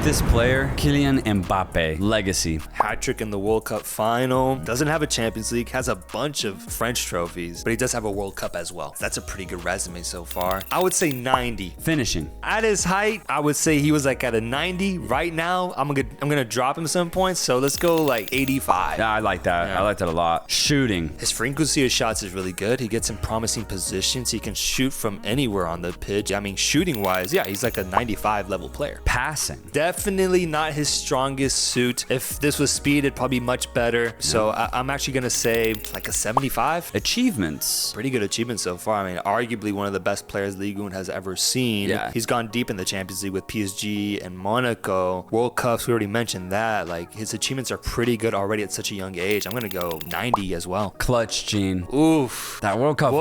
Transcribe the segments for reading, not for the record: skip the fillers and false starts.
this player, Kylian Mbappé. Legacy. Hat trick in the World Cup final. Doesn't have a Champions League. Has a bunch of French trophies, but he does have a World Cup as well. That's a pretty good resume so far. I would say 90. Finishing. At his height, I would say he was like at a 90. Right now, I'm gonna drop him some points. So let's go like 85. Yeah, I like that. Yeah. I like that a lot. Shooting. His frequency of shots is really good. He gets in promising positions. He can shoot from anywhere on the pitch. I mean, shooting wise, yeah, he's like a 95 level player. Passing. Definitely not his strongest suit. If this was speed, it'd probably be much better. So I'm actually gonna say like a 75. Achievements. Pretty good achievement so far. I mean, arguably one of the best players Ligue 1 has ever seen. Yeah. He's gone deep in the Champions League with PSG and Monaco. World Cups, we already mentioned that. Like, his achievements are pretty good already at such a young age. I'm gonna go 90 as well. Clutch gene. Oof. That World Cup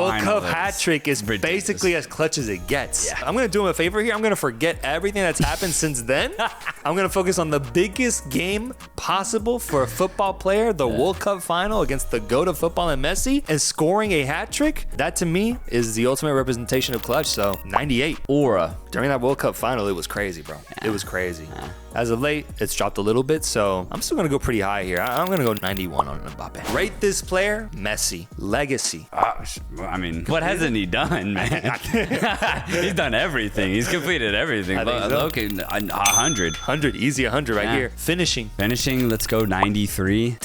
hat trick is ridiculous. basically as clutch as it gets. Yeah. I'm gonna do him a favor here. I'm gonna forget everything that's happened since then. I'm gonna focus on the biggest game possible for a football player, the World Cup final against the GOAT of football and Messi, and scoring a hat trick. That to me is the ultimate representation of clutch. So 98. Aura. During that World Cup final, it was crazy, bro. It was crazy. As of late, it's dropped a little bit, so I'm still gonna go pretty high here. I'm gonna go 91 on Mbappe. Rate this player, Messi. Legacy. I mean, what hasn't he done, man? He's done everything. He's completed everything. I think so. Okay, 100. 100, easy 100 right Yeah. here. Finishing. Finishing, let's go 93.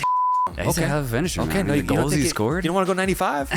Yeah, he's a hell of a finisher, man. no, The you don't goals think he it- scored. You don't want to go 95?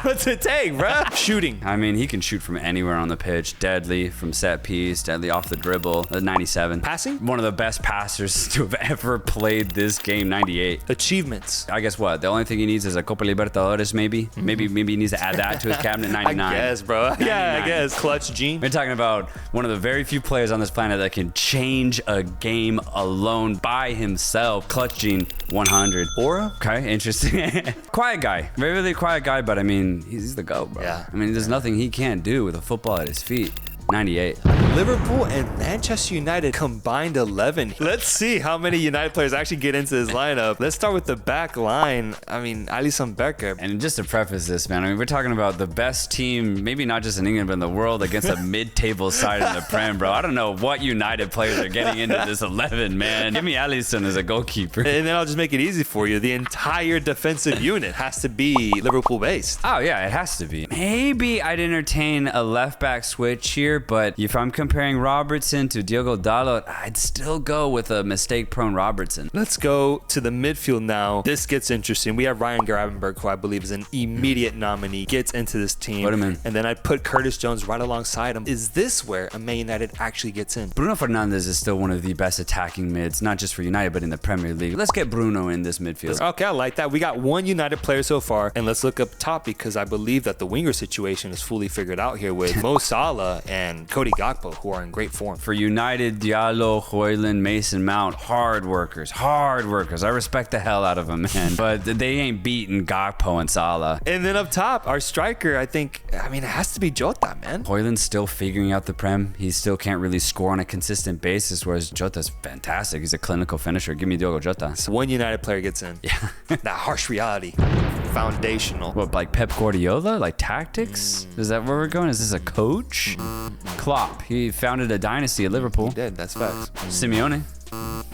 What's it take, bro? Shooting. I mean, he can shoot from anywhere on the pitch. Deadly from set piece, deadly off the dribble. 97. Passing? One of the best passers to have ever played this game, 98. Achievements. I guess what? The only thing he needs is a Copa Libertadores, maybe. Maybe he needs to add that to his cabinet, 99. I guess, bro. Yeah, 99. I guess. Clutch gene. We're talking about one of the very few players on this planet that can change a game alone by himself. Clutch gene, 100. Aura? Okay, interesting. Quiet guy. Very, really quiet guy, but I mean, he's the GOAT, bro. Yeah. I mean, there's nothing he can't do with a football at his feet. 98. Liverpool and Manchester United combined 11. Let's see how many United players actually get into this lineup. Let's start with the back line. I mean, Alisson Becker. And just to preface this, man, I mean, we're talking about the best team, maybe not just in England, but in the world against a mid-table side in the Prem, bro. I don't know what United players are getting into this 11, man. Give me Alisson as a goalkeeper. And then I'll just make it easy for you. The entire defensive unit has to be Liverpool-based. Oh, yeah, it has to be. Maybe I'd entertain a left-back switch here, but if I'm comparing Robertson to Diogo Dalot, I'd still go with a mistake-prone Robertson. Let's go to the midfield now. This gets interesting. We have Ryan Gravenberch, who I believe is an immediate nominee, gets into this team. Put him in. And then I'd put Curtis Jones right alongside him. Is this where a Man United actually gets in? Bruno Fernandes is still one of the best attacking mids, not just for United, but in the Premier League. Let's get Bruno in this midfield. Okay, I like that. We got one United player so far. And let's look up top because I believe that the winger situation is fully figured out here with Mo Salah and Cody Gakpo, who are in great form. For United, Diallo, Højlund, Mason Mount, hard workers. I respect the hell out of them, man. But they ain't beating Gakpo and Salah. And then up top, our striker, I mean, it has to be Jota, man. Højlund's still figuring out the Prem. He still can't really score on a consistent basis, whereas Jota's fantastic. He's a clinical finisher. Give me Diogo Jota. So one United player gets in. Yeah. That harsh reality. Foundational. What, like Pep Guardiola? Like tactics? Is that where we're going? Is this a coach? Klopp. He founded a dynasty at Liverpool. He did, that's facts. Simeone.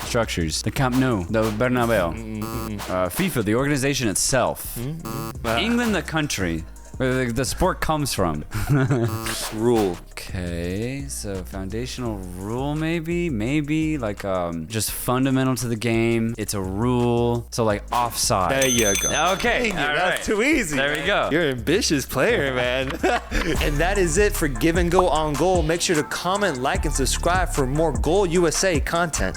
Structures. The Camp Nou. The Bernabeu. FIFA, the organization itself. England, the country. Where the sport comes from. Rule. Okay, so foundational rule maybe like just fundamental to the game. It's a rule, so like offside. There you go. Okay, Dang it, all that's right. too easy. There we go. You're an ambitious player, man. And that is it for Give and Go on Goal. Make sure to comment, like, and subscribe for more Goal USA content.